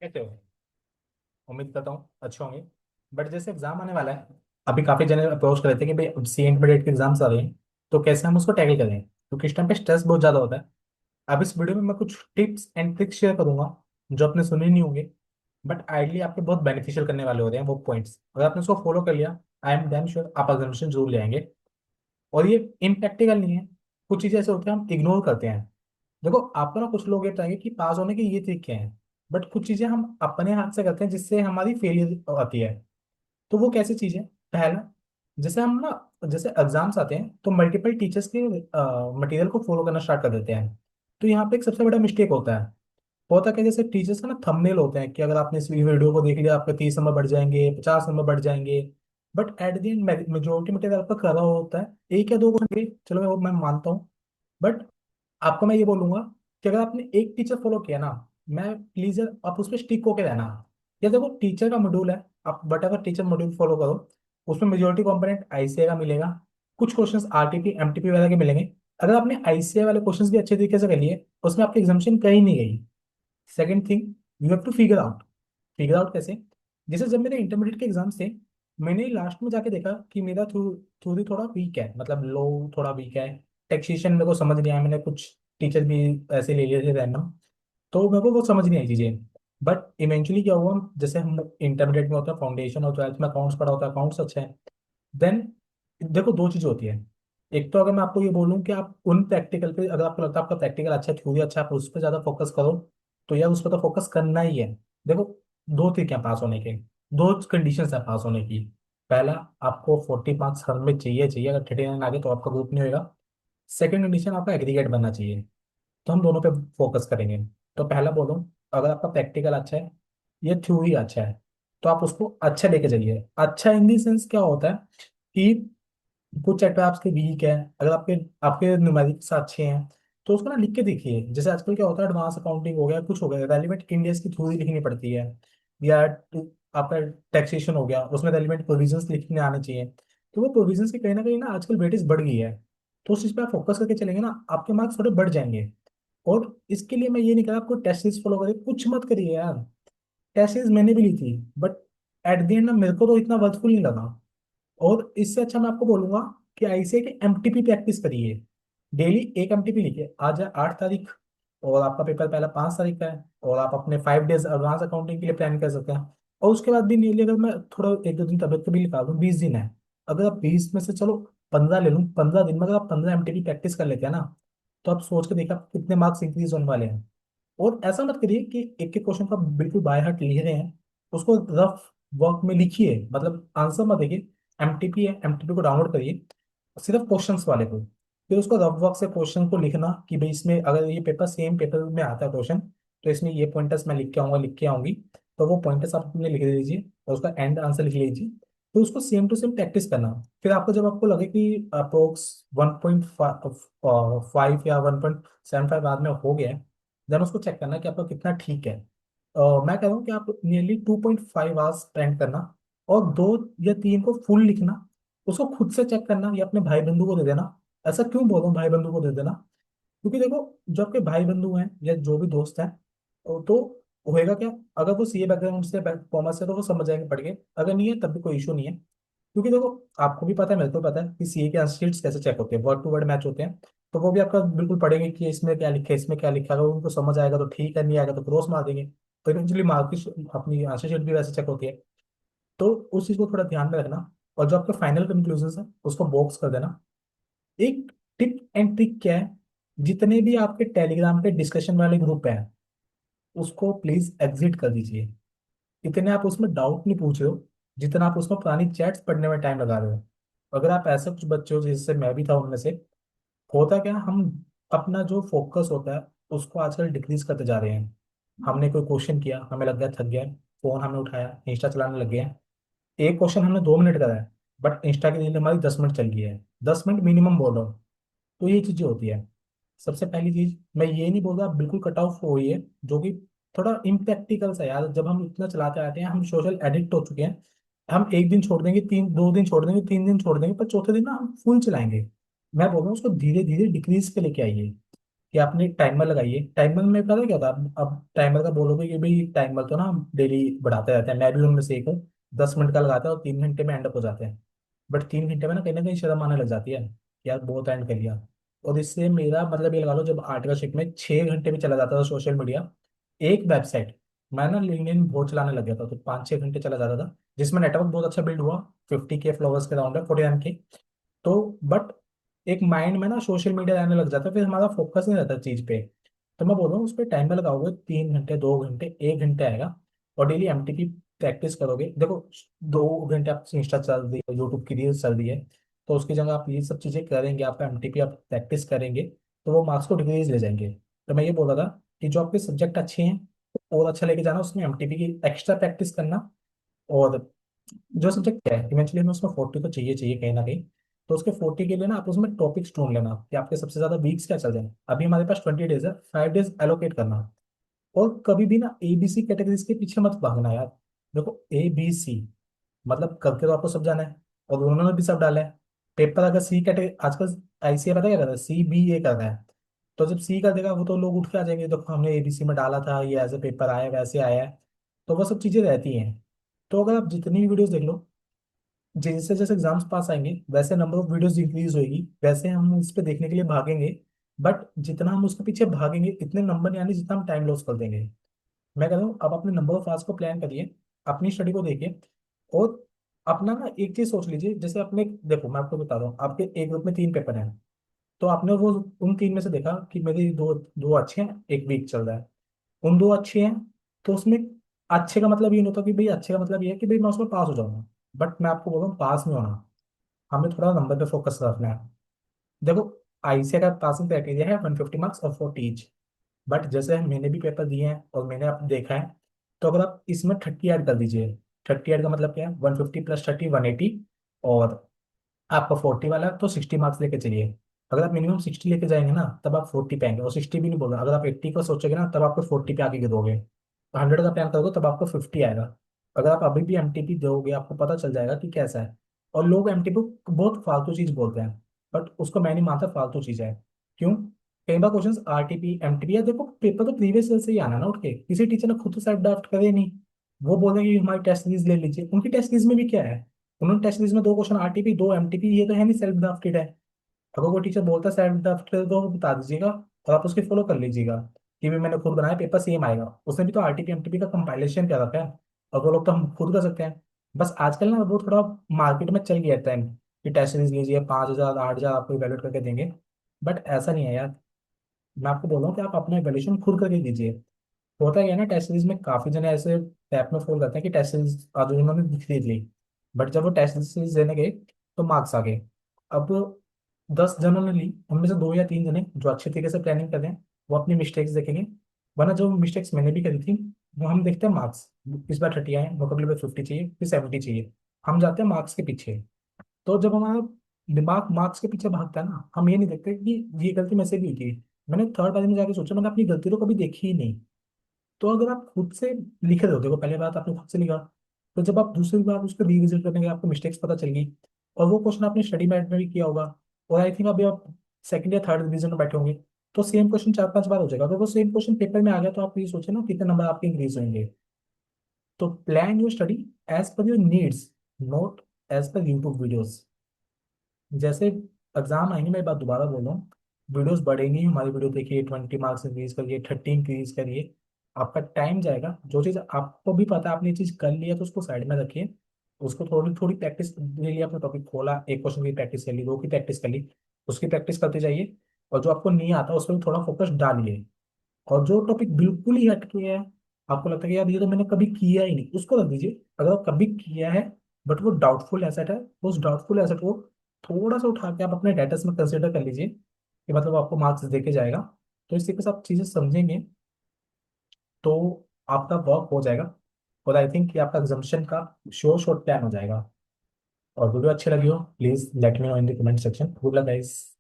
कैसे हो? उम्मीद करता हूँ अच्छे होंगे। बट जैसे एग्जाम आने वाला है, अभी काफी जने अप्रोच कर रहे थे कि भाई सी इंटरमीडिएट के एग्जाम्स आ रहे हैं, तो कैसे हम उसको टैकल करें, क्योंकि इस टाइम पे स्ट्रेस बहुत ज्यादा होता है। अब इस वीडियो में मैं कुछ टिप्स एंड ट्रिक्स शेयर करूंगा जो आपने सुने नहीं होंगे, बट आइडली आपके बहुत बेनिफिशियल करने वाले होते हैं वो पॉइंट्स। अगर आपने उसको फॉलो कर लिया, आई एम डैम श्योर आप एग्जामिनेशन जरूर ले आएंगे। और ये इम्प्रैक्टिकल नहीं है। कुछ चीजें ऐसे होती हैं हम इग्नोर करते हैं। देखो आपको ना, कुछ लोग ये बताएंगे कि पास होने के ये तरीके हैं, बट कुछ चीजें हम अपने हाथ से करते हैं जिससे हमारी फेलियर आती है। तो वो कैसी चीज है? पहला, जैसे हम ना, जैसे एग्जाम्स आते हैं तो मल्टीपल टीचर्स के मटेरियल को फॉलो करना स्टार्ट कर देते हैं। तो यहाँ पे एक सबसे बड़ा मिस्टेक होता है कि जैसे टीचर्स का ना थंबनेल होते हैं कि अगर आपने इस वीडियो को देख लिया आपके 30 नंबर बढ़ जाएंगे, 50 नंबर बढ़ जाएंगे। But at the end majority material आपका करा हुआ होता है एक या दो क्वेश्चन के, चलो मैं मानता हूँ। बट आपको मैं ये बोलूंगा कि अगर आपने एक टीचर फॉलो किया ना, मैं प्लीज आप उस पर स्टिक होके रहना। या देखो टीचर का मॉड्यूल है, आप बट अगर टीचर मॉड्यूल फॉलो करो, उसमें मेजोरिटी कंपोनेंट आईसीए का मिलेगा, कुछ क्वेश्चंस आरटीपी एमटीपी वगैरह के मिलेंगे। अगर आपने आईसीए वाले क्वेश्चंस भी अच्छे तरीके से कर लिए, उसमें आपकी एग्जाम्पशन कहीं नहीं गई। Second thing, you have to figure out कैसे? जैसे जब मेरे इंटरमीडिएट के एग्जाम्स थे, मैंने लास्ट में जाके देखा कि मेरा थ्योरी थोड़ा वीक है, मतलब लो थोड़ा वीक है। टैक्सेशन मेरे को समझ नहीं आया, मैंने कुछ टीचर भी ऐसे ले लिए थे रैंडम, तो मेरे को वो समझ नहीं आई चीजें। बट इवेंचुअली क्या हुआ, जैसे हम इंटरमीडिएट में होता है, फाउंडेशन और ट्वेल्थ में अकाउंट्स पढ़ा होता है, अकाउंट्स अच्छा है। देन देखो दो चीजें होती है। एक तो अगर मैं आपको ये बोलूँ कि आप उन प्रैक्टिकल पे, अगर आपको लगता है आपका प्रैक्टिकल अच्छा है, थ्योरी अच्छा है, आप उस पर ज्यादा फोकस करो, तो यार उस पर तो फोकस करना ही है। देखो दो तरीके हैं पास होने के, दो कंडीशन है पास होने की। पहला, आपको 40 मार्क्स हर में चाहिए चाहिए, अगर 39 आ गए तो आपका ग्रुप नहीं होगा। सेकंड कंडीशन, आपका एग्रीगेट बनना चाहिए। तो हम दोनों पे फोकस करेंगे। तो पहला बोलो, अगर आपका प्रैक्टिकल अच्छा है, ये थ्योरी अच्छा है, तो आप उसको अच्छा लेके जाइए। अच्छा इन दी सेंस क्या होता है कि कुछ चैप्टर आपके वीक है, अगर आपके आपके न्यूमेरिक्स अच्छे हैं, तो उसको ना लिख के देखिए। जैसे आजकल क्या होता है, एडवांस अकाउंटिंग हो गया, कुछ हो गया, रेलिवेंट इंडियस की थ्योरी लिखनी पड़ती है। या आपका टैक्सेशन हो गया, उसमें रेलिवेंट प्रोविजंस लिखने आने चाहिए। तो वो प्रोविजंस की कहीं ना आजकल वेटेज बढ़ गई है। तो उस चीज पे आप फोकस करके चलेंगे ना, आपके मार्क्स थोड़े बढ़ जाएंगे। और इसके लिए मैं ये नहीं कह रहा आपको टेस्ट सीरीज फॉलो करिए, कुछ मत करिए यार। टेस्ट सीरीज मैंने भी ली थी, बट एट द एंड ना मेरे को तो इतना वर्थफुल नहीं लगा। और इससे अच्छा मैं आपको बोलूंगा कि ऐसे कि एमटीपी प्रैक्टिस करिए। डेली एक एमटीपी लिखिए। आज है 8 तारीख, और आपका पेपर पहला 5 तारीख का है, और आप अपने 5 डेज एडवांस अकाउंटिंग के लिए प्लान कर सकते हैं। और उसके बाद भी नियरली, अगर मैं थोड़ा एक दो दिन तबियत को भी निकाल दूँ, 20 दिन है। अगर आप 20 में से चलो 15 ले लूँ, 15 दिन में अगर आप 15 एमटीपी प्रैक्टिस कर लेते हैं ना, तो आप सोच के देखिए आप कितने मार्क्स इंक्रीज होने वाले हैं। और ऐसा मत करिए कि एक एक क्वेश्चन को आप बिल्कुल बाय हार्ट लिख रहे हैं, उसको रफ वर्क में लिखिए, मतलब आंसर मत देखिए। एमटीपी है, एमटीपी को डाउनलोड करिए, सिर्फ क्वेश्चंस वाले को। फिर उसको रफ वर्क से क्वेश्चन को लिखना कि भाई इसमें अगर ये पेपर सेम पेपर में आता है क्वेश्चन, तो इसमें ये पॉइंटर्स मैं लिख के आऊंगा, लिख के आऊंगी। तो वो पॉइंटर्स आप अपने लिख दीजिए और उसका एंड आंसर लिख लीजिए। फिर उसको सेम टू सेम प्रैक्टिस करना। फिर आपको जब आपको लगे कि अप्रोक्स 1.5 या 1.75 बाद में हो गया, देन उसको चेक करना कि आपका कितना ठीक है। मैं कह रहा हूँ कि आप नियरली 2.5 आवर्स स्पेंड करना, और 2 या 3 को फुल लिखना। उसको खुद से चेक करना या अपने भाई बंधु को दे देना। ऐसा क्यों बोल रहा हूँ भाई बंधु को दे देना? क्योंकि देखो, जो आपके भाई बंधु हैं या जो भी दोस्त हैं, तो होएगा क्या, अगर वो सीए बैकग्राउंड से, कॉमर्स से, तो वो समझ जाएंगे पढ़ के। अगर नहीं है तब भी कोई इशू नहीं है। क्योंकि देखो, आपको भी पता है, मेरे को पता है कि सीए के आंसर शीट्स कैसे चेक होते हैं, वर्ड टू वर्ड मैच होते हैं। तो वो भी आपका बिल्कुल पढ़ेंगे कि इसमें क्या लिखा है, इसमें क्या लिखा है। अगर उनको समझ आएगा तो ठीक है, नहीं आएगा तो क्रॉस मार देंगे। तो इवेंचुअली मार्क अपनी आंसर शीट भी वैसे चेक होती है। तो उस चीज को थोड़ा ध्यान में रखना। और जो आपका फाइनल कंक्लूजन है उसको बॉक्स कर देना। एक टिप एंड ट्रिक क्या है, जितने भी आपके टेलीग्राम पे डिस्कशन वाले ग्रुप हैं, उसको प्लीज एग्जिट कर दीजिए। इतने आप उसमें डाउट नहीं पूछ रहे हो जितना आप उसमें पुरानी चैट्स पढ़ने में टाइम लगा रहे हो। अगर आप ऐसे कुछ बच्चे हो, जिससे मैं भी था उनमें से, होता क्या, हम अपना जो फोकस होता है उसको आजकल डिक्रीज करते जा रहे हैं। हमने कोई क्वेश्चन किया, हमें लग गया थक गया, फोन हमने उठाया, इंस्टा चलाने लग गए। एक क्वेश्चन हमने 2 मिनट करा है, बट इंस्टा की रील हमारी 10 मिनट चल गई है। 10 मिनट मिनिमम बोल रहा हूँ। तो ये चीजें होती है। सबसे पहली चीज, मैं ये नहीं बोल रहा आप बिल्कुल कट ऑफ हो, ये जो कि थोड़ा इम्प्रैक्टिकल सा यार, जब हम इतना चलाते आते हैं, हम सोशल एडिक्ट हो चुके हैं। हम एक दिन छोड़ देंगे, 2 दिन छोड़ देंगे, 3 दिन छोड़ देंगे, पर चौथे दिन ना हम फुल चलाएंगे। मैं बोल रहा हूँ उसको धीरे धीरे डिक्रीज पे लेके आइए। कि आपने टाइमर लगाइए। टाइमर में पता है क्या होता है, अब टाइमर का बोलोगे कि भाई टाइमर तो ना हम डेली बढ़ाते रहते हैं, मैं भी उनमें से एक हूँ। 10 मिनट का लगाता है और 3 घंटे में एंड अप हो जाते हैं। बट 3 घंटे में ना कहीं शर्म आने लग जाती है कि यार बहुत एंड कर लिया। और इससे मेरा मतलब ये लगा लो, जब 8 का शिफ्ट में 6 घंटे भी चला जाता था सोशल मीडिया, एक वेबसाइट, मैं ना लिंक्डइन बहुत चलाने लग गया था तो 5-6 घंटे चला जाता था, जिसमें नेटवर्क बहुत अच्छा बिल्ड हुआ। 50K फॉलोअर्स के अराउंड है, 49K। तो बट एक माइंड में ना सोशल मीडिया आने लग जाता है, फिर हमारा फोकस नहीं रहता चीज पे। तो मैं बोल रहा हूँ उस पर टाइमर लगाओगे, 3 घंटे, 2 घंटे, 1 घंटे आएगा। और डेली एमटीपी प्रैक्टिस करोगे, देखो 2 घंटे आप इंस्टा चल रही है, यूट्यूब की रील्स चल रही है, तो उसकी जगह आप ये सब चीजें करेंगे, आपका एमटीपी आप प्रैक्टिस करेंगे, तो वो मार्क्स को डिक्रीज ले जाएंगे। तो मैं ये बोल रहा था कि जो आपके सब्जेक्ट अच्छे हैं और अच्छा लेके जाना, उसमें एमटीपी की एक्स्ट्रा प्रैक्टिस करना। और जो सब्जेक्ट क्या है इवेंचुअली हमें उसमें 40 तो चाहिए चाहिए कहीं ना कहीं। तो उसके 40 के लिए ना आप उसमें टॉपिक्स ढूंढ लेना कि आपके सबसे ज्यादा वीक्स क्या चल रहे हैं। अभी हमारे पास 20 डेज है, 5 डेज एलोकेट करना। और कभी भी ना ABC कैटेगरीज के पीछे मत भागना यार। देखो ABC मतलब करके तो आपको सब जाना है, और उन्होंने भी सब डाला है। पेपर अगर सी कैटेगरी आजकल ICA पता क्या कर रहा है, CBA कर रहा है। तो जब सी कर देगा वो तो लोग उठ के आ जाएंगे, देखो हमने ABC में डाला था, ये ऐसे पेपर आया वैसे आया है। तो वो सब चीजें रहती हैं। तो अगर आप जितनी भी वीडियोस देख लो, जैसे जैसे एग्जाम्स पास आएंगे वैसे नंबर ऑफ वीडियोस इंक्रीज होगी, वैसे हम इस पे देखने के लिए भागेंगे। बट जितना हम उसके पीछे भागेंगे इतने नंबर नहीं आने जितना हम टाइम लॉस कर देंगे। मैं कह रहा हूँ आप अपने नंबर ऑफ आवर्स को प्लान करिए, अपनी स्टडी को देखिए। और अपना ना एक चीज सोच लीजिए, जैसे अपने देखो मैं आपको बता रहा हूँ, आपके एक ग्रुप में 3 पेपर हैं। तो आपने वो उन 3 में से देखा कि मेरी दो दो अच्छे हैं, एक वीक चल रहा है, उन 2 अच्छे हैं। तो उसमें अच्छे का मतलब ये नहीं होता कि भाई, अच्छे का मतलब ये है कि भाई मैं उसमें पास हो जाऊंगा। बट मैं आपको बोल रहा हूँ पास नहीं होना, हमें थोड़ा नंबर पे फोकस रखना है। देखो ICA का पासिंग क्राइटेरिया है 150 मार्क्स और 40 ईच। बट जैसे मैंने भी पेपर दिए हैं और मैंने आप देखा है, तो अगर आप इसमें 30 ऐड कर दीजिए। 30 ऐड का मतलब क्या है, 150 + 30 180। और आपका 40 वाला है, तो 60 मार्क्स लेके चलिए। अगर आप मिनिमम 60 लेके जाएंगे ना तब आप 40 पे आएंगे, और 60 भी नहीं बोल रहा, अगर आप 80 को सोचोगे ना तब आपको 40 पे आके गिरोगे। तो 100 का प्लान करोगे तब आपको 50 आएगा। अगर आप अभी भी एमटीपी दोगे आपको पता चल जाएगा कि कैसा है। और लोग एमटीपी को बहुत फालतू चीज बोलते हैं, बट उसको मैं नहीं मानता फालतू चीज है। क्यों? कई बार क्वेश्चन RTP MTP है, देखो पेपर तो प्रीवियस ईयर से ही आना ना उठ के, किसी टीचर ने खुद तो सेल्फ ड्राफ्ट करे नहीं। वो बोल रहे हैं कि हमारी टेस्ट सीरीज ले लीजिए, उनकी टेस्ट सीरीज में भी क्या है, उन्होंने टेस्ट सीरीज में 2 क्वेश्चन RTP 2 MTP, ये तो है नहीं सेल्फ ड्राफ्टेड है। अगर कोई टीचर बोलता है सेल्फ ड्राफ्टेड तो वो बता दीजिएगा, और आप उसके फॉलो कर लीजिएगा कि भी मैंने खुद बनाया, पेपर सेम आएगा। उसने भी तो RTP MTP का कंपाइलेशन क्या रखा है, और वो लोग तो हम खुद कर सकते हैं। बस आजकल ना वो थोड़ा मार्केट में चल गया टाइम कि टेस्ट सीरीज लीजिए, 5,000 8,000 आपको इवेलुएट करके देंगे। बट ऐसा नहीं है यार, मैं आपको बोल रहा हूँ कि आप अपना इवेल्यूशन खुद करके दीजिए। होता क्या है ना, टेस्ट सीरीज में काफी जने ऐसे टैप में फोन करते हैं कि टेस्ट सीरीज आज उन्होंने खरीद ली, बट जब वो टेस्ट सीरीज देने गए तो मार्क्स आ गए। अब 10 जनों ने ली, उनमें से 2 या 3 जने जो अच्छे तरीके से प्लानिंग कर रहे हैं वो अपनी मिस्टेक्स देखेंगे। वरना जो मिस्टेक्स मैंने भी करी थी, वो हम देखते हैं मार्क्स, इस बार 30 आए, मुकाबले में 50 चाहिए, फिर 70 चाहिए, हम जाते हैं मार्क्स के पीछे। तो जब हमारा दिमाग मार्क्स के पीछे भागता है ना, हम ये नहीं देखते कि ये गलती मेरे से भी हुई थी। मैंने थर्ड बार में जाके सोचा, मैंने अपनी गलती तो कभी देखी ही नहीं। तो अगर आप खुद से लिखे रहे हो, देखो पहले बात आपने खुद से लिखा, तो जब आप दूसरी बार उसको रिविजिट करने के आपको मिस्टेक्स पता चल गई, और वो क्वेश्चन आपने स्टडी मैट में भी किया होगा, और आई थिंक अभी आप सेकंड या थर्ड रिविजन में बैठे होंगे, तो सेम क्वेश्चन 4-5 बार हो जाएगा। अगर वो सेम क्वेश्चन पेपर में आ गया तो आप ये सोचे ना कितने नंबर आपके इंक्रीज होंगे। तो plan your study as per your needs, not as per YouTube videos. जैसे एग्जाम आएंगे, मैं बात दोबारा बोल रहा हूँ, वीडियोस बढ़ेंगी, हमारी वीडियो देखिए, 20 मार्क्स इंक्रीज करिए, 30 इंक्रीज करिए। आपका टाइम जाएगा, जो चीज़ आपको भी पता है आपने ये चीज़ कर लिया तो उसको साइड में रखिए। उसको थोड़ी थोड़ी प्रैक्टिस ले लिया, आपने टॉपिक खोला, एक क्वेश्चन की प्रैक्टिस कर ली, 2 की प्रैक्टिस कर ली, उसकी प्रैक्टिस करते जाइए। और जो आपको नहीं आता उस पर भी थोड़ा फोकस डालिए। और जो टॉपिक बिल्कुल ही हटके है, आपको लगता है कि यार ये तो मैंने कभी किया ही नहीं, उसको रख दीजिए। अगर आप कभी किया है बट वो डाउटफुल एसेट है, उस डाउटफुल एसेट को थोड़ा सा उठा के आप अपने डेटा में कंसिडर कर लीजिए कि मतलब आपको मार्क्स देके जाएगा। तो इस तरीके से आप चीज़ें समझेंगे तो आपका वर्क हो जाएगा। और आई थिंक कि आपका एग्जामिशन का श्योर शॉर्ट प्लान हो जाएगा। और वीडियो अच्छी लगी हो please let me know in the comment section. Good luck guys.